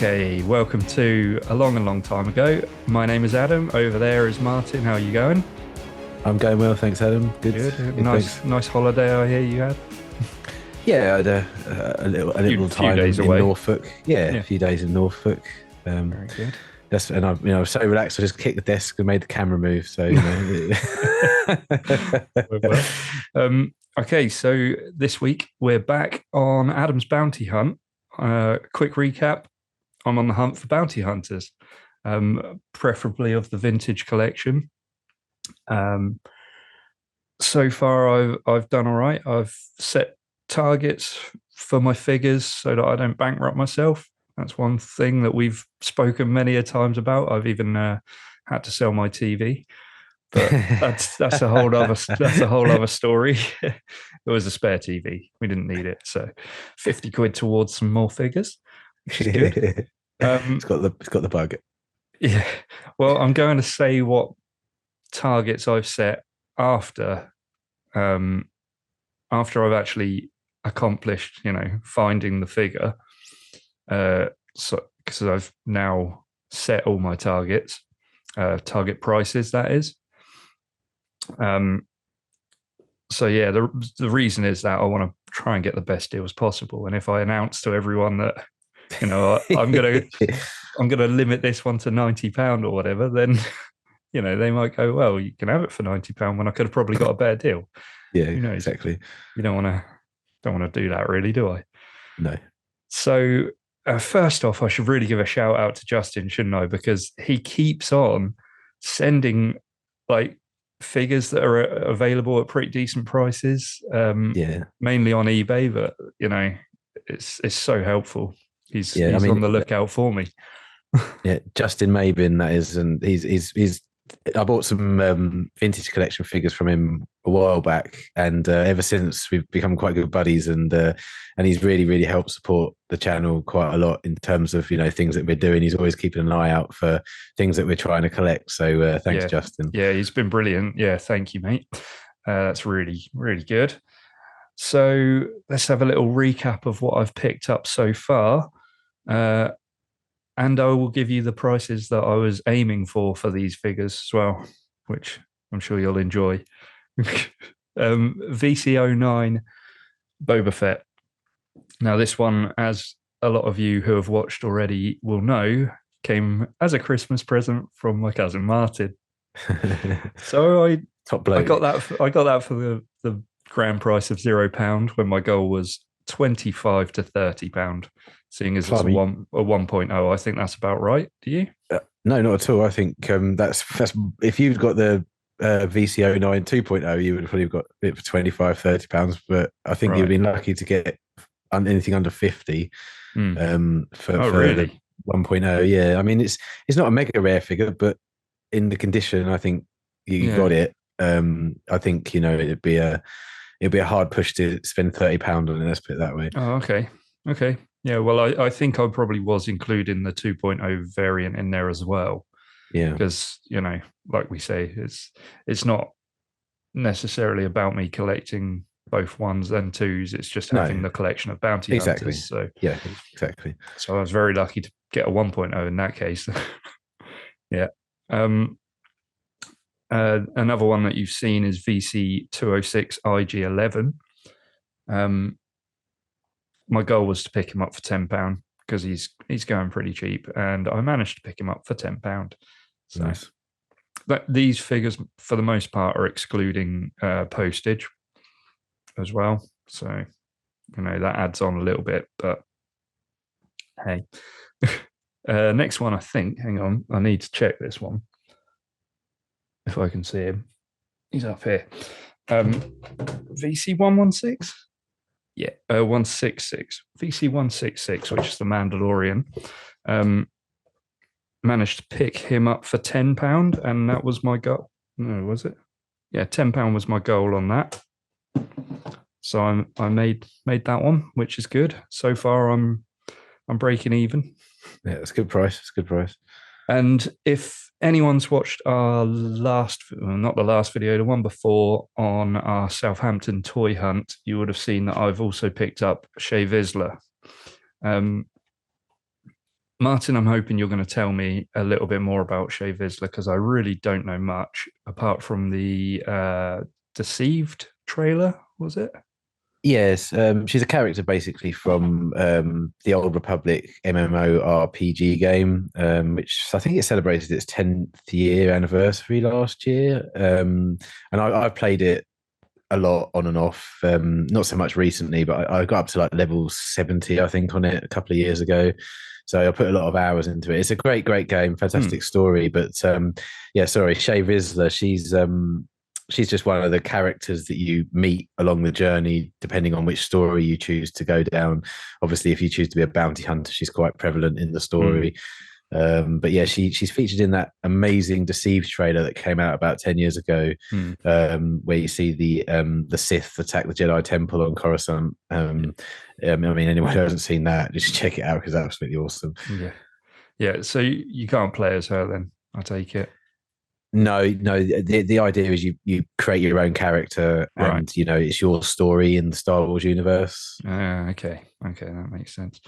Okay, welcome to A Long Time Ago. My name is Adam. Over there is Martin. How are you going? I'm going well, thanks, Adam. Good. Good. Good, Nice, thanks. nice holiday I hear you had. Yeah, I had a Few, little few time days in away. Norfolk. Yeah, a Yeah, few days in Norfolk. Um, very good. that's and I was so relaxed. I just kicked the desk and made the camera move. So Well, okay, so this week we're back on Adam's Bounty Hunt. Quick recap: I'm on the hunt for bounty hunters, preferably of the vintage collection. Um, so far I've done all right. I've set targets for my figures so that I don't bankrupt myself. That's one thing that we've spoken many a times about. I've even had to sell my TV, but that's a whole other story. It was a spare TV. We didn't need it, so 50 quid towards some more figures, which is good. it's got the bug. Yeah. Well, I'm going to say what targets I've set after um, after I've actually accomplished, finding the figure. So because I've now set all my targets, target prices, that is. Um, so yeah, the reason is that I want to try and get the best deals possible. And if I announce to everyone that I'm gonna limit this one to £90 or whatever, then they might go, well, you can have it for £90 when I could have probably got a better deal. Yeah, Who knows? exactly. You don't want to do that, really, do I? No. So first off, I should really give a shout out to Justin, shouldn't I? Because he keeps on sending like figures that are available at pretty decent prices, Yeah, mainly on eBay. But it's so helpful. He's yeah. I he's on mean, the lookout for me. yeah, Justin Mabin, that is, and he's. I bought some vintage collection figures from him a while back, and ever since we've become quite good buddies. And he's really helped support the channel quite a lot in terms of things that we're doing. He's always keeping an eye out for things that we're trying to collect. So thanks, Yeah, Justin. yeah, he's been brilliant. Yeah, thank you, mate. That's really good. So let's have a little recap of what I've picked up so far. Uh, and I will give you the prices that I was aiming for these figures as well, which I'm sure you'll enjoy. VC09 Boba Fett. Now, this one, as a lot of you who have watched already will know, came as a Christmas present from my cousin Martin. So Top I bloke. got that for the grand price of £0 when my goal was 25 to £30, seeing as it's a Blimey. 1.0. I think that's about right. Do you? No, not at all. I think that's if you've got the VCO9 2.0, you would have probably got it for 25, £30. But I think you've Right. been lucky to get anything under 50 Mm. Oh, for the really? 1.0. Yeah, I mean it's not a mega rare figure, but in the condition, I think you Yeah. got it. I think it'd be a hard push to spend £30 on it. Let's put it that way. Oh, okay. Okay. Yeah. Well, I think I probably was including the 2.0 variant in there as well, Yeah. because, like we say, it's not necessarily about me collecting both ones and twos. It's just having No. the collection of bounty Exactly. hunters. So, Yeah. Exactly. so I was very lucky to get a 1.0 in that case. Yeah. Um, Another one that you've seen is VC 206 IG11. Um, my goal was to pick him up for £10 because he's going pretty cheap, and I managed to pick him up for £10. So Nice. these figures, for the most part, are excluding postage as well. So that adds on a little bit, but hey. Next one, I think. Hang on, I need to check this one if I can see him. He's up here. VC 116. Yeah, 166. VC 166, which is the Mandalorian. Um, Managed to pick him up for £10, and that was my goal. No, was it? Yeah, £10 was my goal on that. So I made that one, which is good. So far, I'm breaking even. Yeah, it's a good price. It's a good price. And if anyone's watched our not the last video, the one before on our Southampton toy hunt, you would have seen that I've also picked up Shea Vizsla. Martin, I'm hoping you're going to tell me a little bit more about Shay Vizsla because I really don't know much apart from the Deceived trailer, was it? Yes, she's a character basically from the Old Republic MMORPG game, which I think it celebrated its 10th year anniversary last year. And I've played it a lot on and off, not so much recently, but I got up to like level 70, I think, on it a couple of years ago. So I put a lot of hours into it. It's a great game, fantastic story. But yeah, sorry, Shay Vizsla, she's just one of the characters that you meet along the journey, depending on which story you choose to go down. Obviously, if you choose to be a bounty hunter, she's quite prevalent in the story. But yeah, she's featured in that amazing Deceived trailer that came out about 10 years ago, where you see the Sith attack the Jedi Temple on Coruscant. I mean, anyone who hasn't seen that, just check it out because it's absolutely awesome. Yeah. So you can't play as her then, I take it. No. The idea is you create your own character, and it's your story in the Star Wars universe. Okay, that makes sense.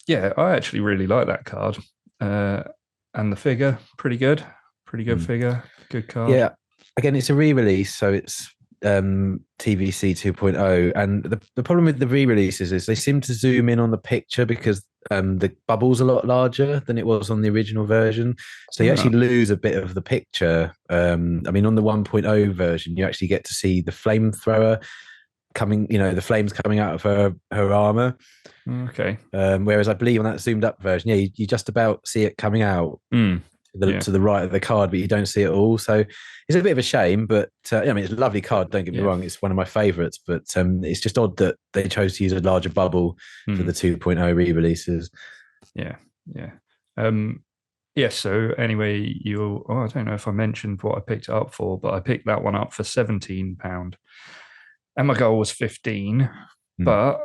Yeah, I actually really like that card, and the figure, pretty good figure, good card. Yeah, again, it's a re-release, so it's TVC 2.0, and the problem with the re-releases is they seem to zoom in on the picture because the bubble's a lot larger than it was on the original version, so you actually lose a bit of the picture. I mean, on the 1.0 version, you actually get to see the flamethrower coming, the flames coming out of her armor. Okay. Whereas I believe on that zoomed up version, you just about see it coming out to the right of the card, but you don't see it all. So it's a bit of a shame, but I mean, it's a lovely card. Don't get me wrong; it's one of my favourites. But it's just odd that they chose to use a larger bubble for the 2.0 re-releases. Yeah. So anyway, I don't know if I mentioned what I picked it up for, but I picked that one up for £17, and my goal was 15, but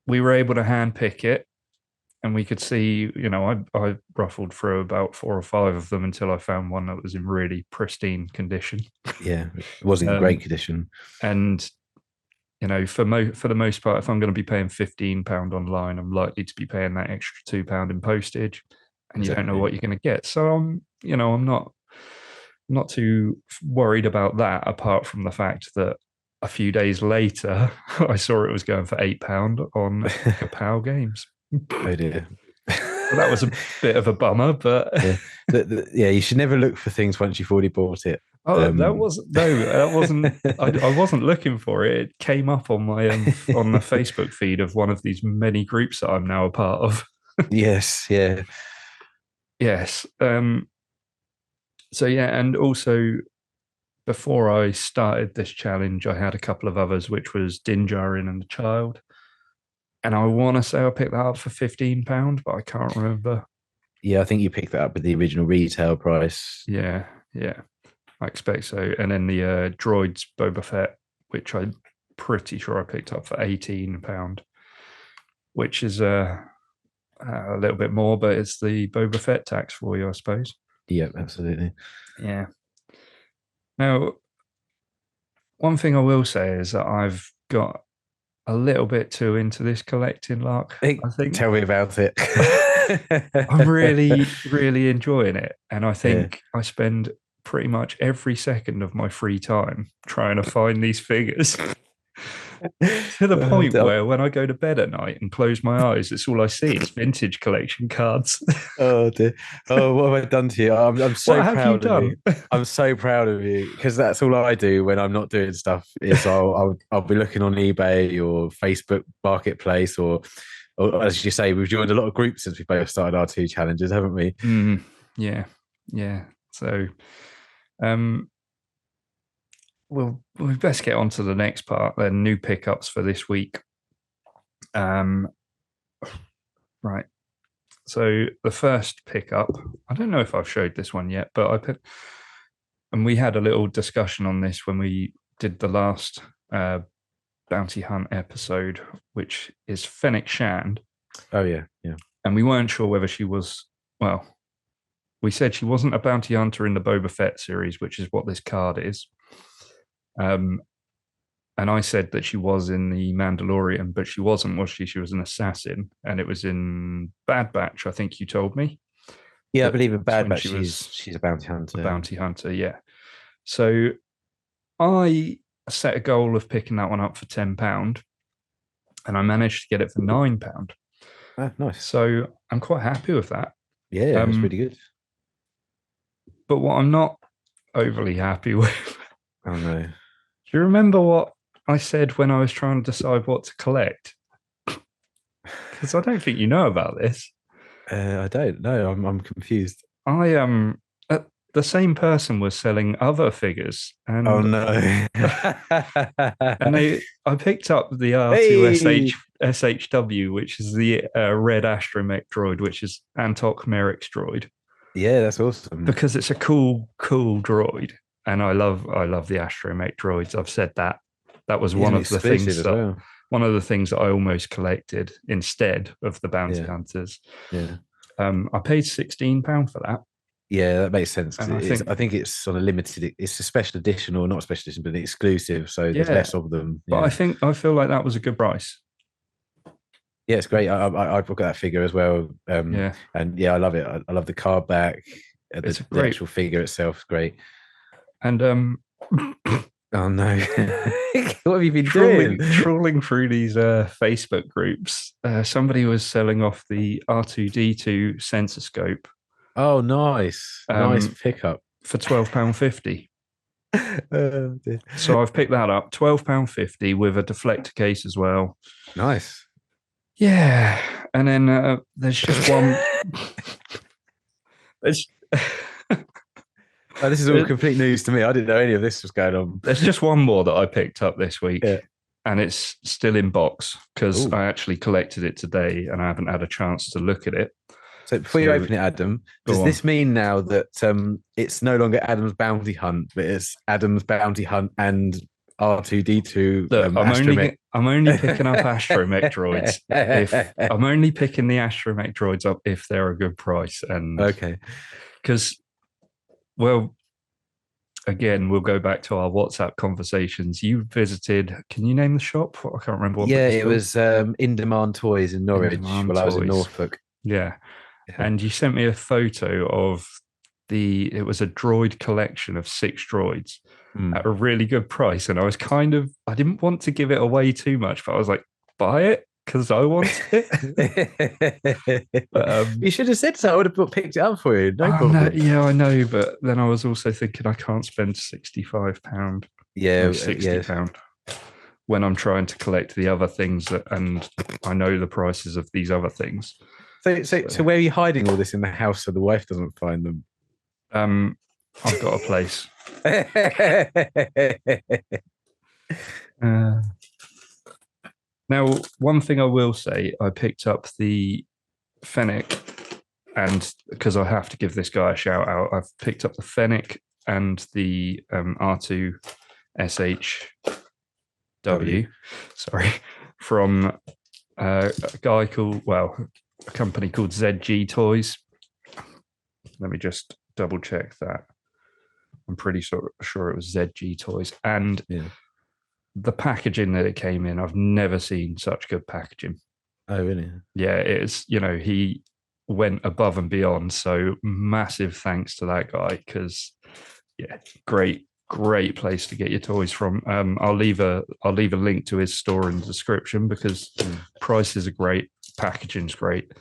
we were able to hand pick it. And we could see, I ruffled through about 4 or 5 of them until I found one that was in really pristine condition. Yeah, it was in great condition. And, for the most part, if I'm going to be paying £15 online, I'm likely to be paying that extra £2 in postage. And you don't know what you're going to get. So, I'm not too worried about that, apart from the fact that a few days later, I saw it was going for £8 on Kapow Games. Oh dear. Well, that was a bit of a bummer, but you should never look for things once you've already bought it. That wasn't. I wasn't looking for it. It came up on my on the Facebook feed of one of these many groups that I'm now a part of. Yes. Yeah. Yes. So yeah, and also before I started this challenge, I had a couple of others, which was Din Djarin and the Child. And I want to say I picked that up for £15, but I can't remember. Yeah, I think you picked that up with the original retail price. Yeah, I expect so. And then the Droids Boba Fett, which I'm pretty sure I picked up for £18, which is a little bit more, but it's the Boba Fett tax for you, I suppose. Yeah, absolutely. Yeah. Now, one thing I will say is that I've got a little bit too into this collecting luck. I think. Tell me about it. I'm really, really enjoying it. And I think I spend pretty much every second of my free time trying to find these figures. To the point where when I go to bed at night and close my eyes, it's all I see. It's vintage collection cards. Oh dear! Oh, what have I done to you? I'm so proud of you. I'm so proud of you because that's all I do when I'm not doing stuff. Is I'll be looking on eBay or Facebook Marketplace or as you say, we've joined a lot of groups since we both started our 2 challenges, haven't we? Yeah. So, we best get on to the next part. Then new pickups for this week. Right. So the first pickup, I don't know if I've showed this one yet, but and we had a little discussion on this when we did the last bounty hunt episode, which is Fennec Shand. Oh yeah. And we weren't sure whether she was, we said she wasn't a bounty hunter in the Boba Fett series, which is what this card is. and I said that she was in the Mandalorian, but she wasn't, was she? She was an assassin, and it was in Bad Batch. I think you told me Yeah, I that believe in Bad when Batch she was she's a bounty a hunter. bounty hunter. Yeah. So I set a goal of picking that one up for £10, and I managed to get it for £9. Ah, nice. So I'm quite happy with that. Yeah, that's really good. But what I'm not overly happy with. Oh no. Do you remember what I said when I was trying to decide what to collect? Because I don't think you know about this. I don't know. I'm confused. I the same person was selling other figures, Oh and no. I picked up the Hey. R2SH SHW, which is the red astromech droid, which is Antok Merrick's droid, Yeah, that's awesome. because it's a cool droid, and I love the astromech droids. I've said that. That was He's an exclusive as well. one of the things that I almost collected instead of the bounty Yeah, hunters. yeah. I paid £16 for that, Yeah, that makes sense and because I it is. think, I think it's on a limited. It's a special edition, or not a special edition, but an exclusive. So there's yeah, less of them. but Yeah, I feel like that was a good price. yeah, it's great. I've got that figure as well. Yeah, And yeah, I love it. I love the card back. it's a The great, actual figure itself is great. and Oh no, what have you been trawling doing? through these Facebook groups, somebody was selling off the R2D2 sensor scope Oh, nice, nice um, pickup. for £12.50. Oh, dear. So I've picked that up, £12.50 with a deflector case as well. Nice. Yeah, and then there's just one. There's, Oh, this is all complete news to me. I didn't know any of this was going on. there's just one more that I picked up this week, Yeah. and it's still in box because Ooh. I actually collected it today, and I haven't had a chance to look at it. So before you open it, Adam, does this mean now that it's no longer Adam's Bounty Hunt, but it's Adam's Bounty Hunt and R2D2 Look, astromech? I'm only picking up astromech droids. If I'm only picking the astromech droids up if they're a good price, and Okay. because, well, again, we'll go back to our WhatsApp conversations. You visited. Can you name the shop? I can't remember what Yeah, it it was In Demand Toys in Norwich Demand while I was in Toys. Norfolk. Yeah, Yeah. and you sent me a photo of it was a droid collection of 6 droids at a really good price, and I didn't want to give it away too much, but I was like, buy it because I want it. But, you should have said so. I would have picked it up for you. No problem. yeah, I know, but then I was also thinking I can't spend £65 Yeah, or £60 when I'm trying to collect the other things and I know the prices of these other things. So where are you hiding all this in the house so the wife doesn't find them? I've got a place. Now, one thing I will say, I picked up the Fennec, and because I have to give this guy a shout out, I've picked up the Fennec and the R2 SHW, sorry, from a company called ZG Toys. Let me just double check that. I'm pretty sure it was ZG Toys. And the packaging that it came in, I've never seen such good packaging. Oh, really? Yeah, it's, he went above and beyond. So massive thanks to that guy, because great place to get your toys from. I'll leave a link to his store in the description, because prices are great, packaging's great.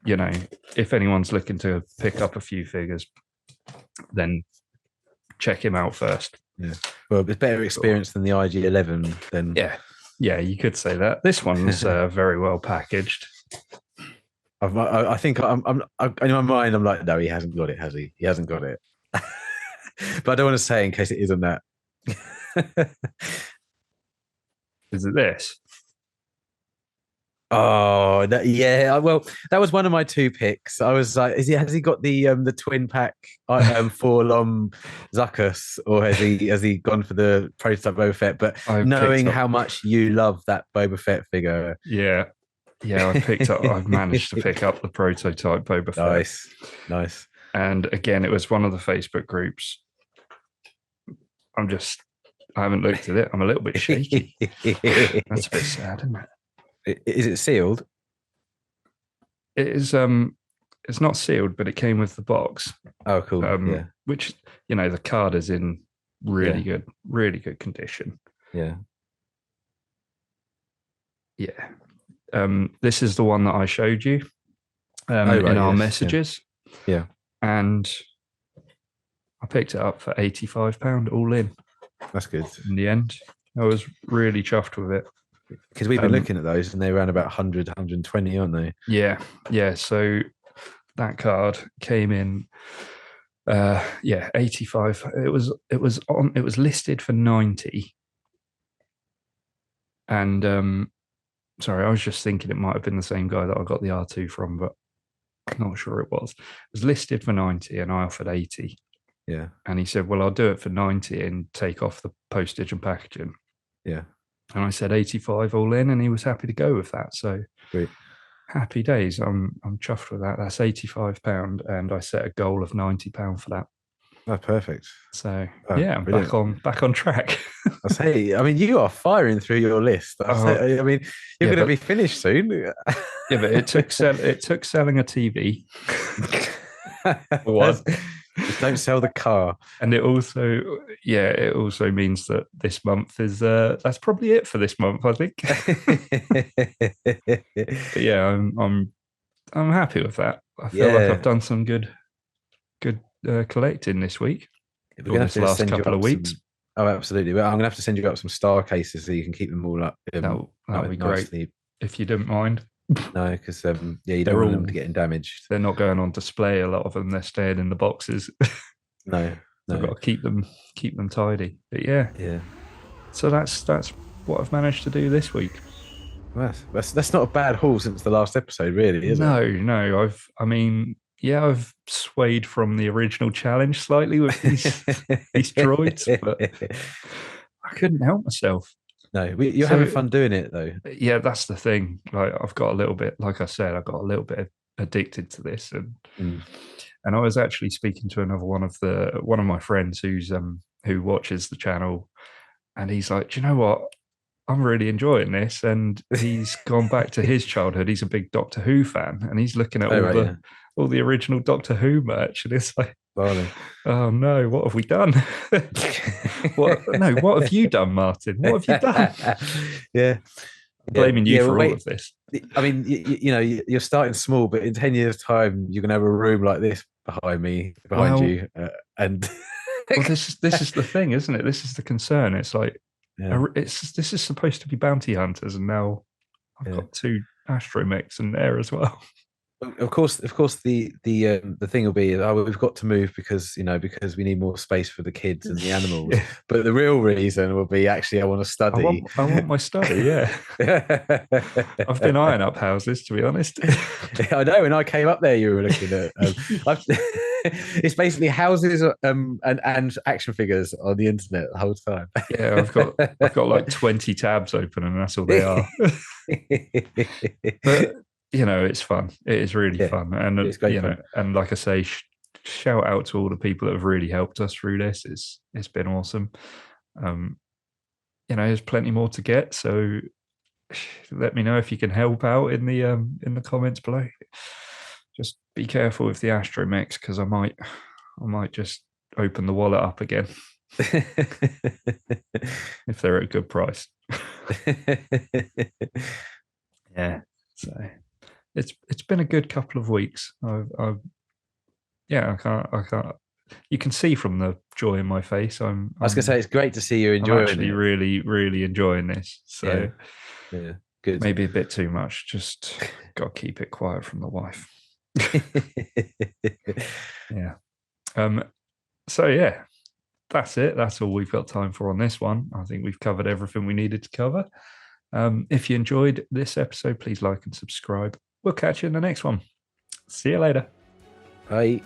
If anyone's looking to pick up a few figures, then check him out first. Yeah. Well, it's better experience than the IG-11. Then yeah, you could say that. This one's very well packaged. I think I'm in my mind. I'm like, no, he hasn't got it, has he? He hasn't got it. But I don't want to say in case it isn't that. Is it this? Oh, yeah. Well, that was one of my 2 picks. I was like, has he got the twin pack for Zuckuss, or has he gone for the prototype Boba Fett? But knowing how much you love that Boba Fett figure, I've managed to pick up the prototype Boba Fett. Nice. And again, it was one of the Facebook groups. I haven't looked at it. I'm a little bit shaky. That's a bit sad, isn't it? Is it sealed? It is. It's not sealed, but it came with the box. Oh, cool. Yeah. Which, the card is in really good condition. Yeah. Yeah. This is the one that I showed you in our messages. Yeah. And I picked it up for £85 all in. That's good. In the end, I was really chuffed with it. Because we've been looking at those and they're around about 100, 120, aren't they? Yeah. Yeah. So that card came in 85. It was listed for 90. And sorry, I was just thinking it might have been the same guy that I got the R2 from, but I'm not sure it was. It was listed for 90 and I offered 80. Yeah. And he said, well, I'll do it for 90 and take off the postage and packaging. Yeah. And I said 85 all in, and he was happy to go with that. So great. Happy days. I'm chuffed with that. That's £85, and I set a goal of £90 for that. Oh, perfect. So I'm back on track. I say, I mean, you are firing through your list. I mean, you're going to be finished soon. Yeah, but it took selling a TV. One. Just don't sell the car. And it also means that this month is that's probably it for this month, I think. But yeah, I'm happy with that. I feel like I've done some good collecting this week. We're going to have to last couple of weeks. Oh, absolutely. Well, I'm going to have to send you up some star cases so you can keep them all up. That would be great if you didn't mind. No, because you don't want them to get damaged. They're not going on display. A lot of them, they're staying in the boxes. No. I've got to keep them tidy. But yeah. So that's what I've managed to do this week. Well, that's not a bad haul since the last episode, really, is it? No. I've swayed from the original challenge slightly with these droids, but I couldn't help myself. No, you're having fun doing it, though. Yeah, that's the thing. Like, I've got a little bit, like I said, I got a little bit addicted to this, and I was actually speaking to another one of my friends who watches the channel, and he's like, do you know what? I'm really enjoying this, and he's gone back to his childhood. He's a big Doctor Who fan, and he's looking at all the original Doctor Who merch, and it's like, oh no, what have we done? What have you done, Martin? What have you done? Yeah. Blaming you for all of this. I mean, you're starting small, but in 10 years' time, you're going to have a room like this behind you. And well, this is the thing, isn't it? This is the concern. It's like, this is supposed to be bounty hunters, and now I've got 2 astromechs in there as well. Of course, the thing will be, we've got to move because we need more space for the kids and the animals. But the real reason will be, actually, I want to study. I want my study. Yeah, I've been eyeing up houses, to be honest. I know. When I came up there, you were looking at. It's basically houses and action figures on the internet the whole time. Yeah, I've got like 20 tabs open, and that's all they are. But it's fun. It is really fun, and it's great fun. And like I say, shout out to all the people that have really helped us through this. It's been awesome. There's plenty more to get, so let me know if you can help out in the comments below. Just be careful with the astromechs, because I might just open the wallet up again if they're at a good price. Yeah, so it's been a good couple of weeks. I can't. You can see from the joy in my face. I was going to say, it's great to see you enjoying. I'm actually really, really enjoying this. So yeah, good. Maybe a bit too much. Just got to keep it quiet from the wife. Yeah. So yeah, that's it. That's all we've got time for on this one. I think we've covered everything we needed to cover. If you enjoyed this episode, please like and subscribe. We'll catch you in the next one. See you later. Bye.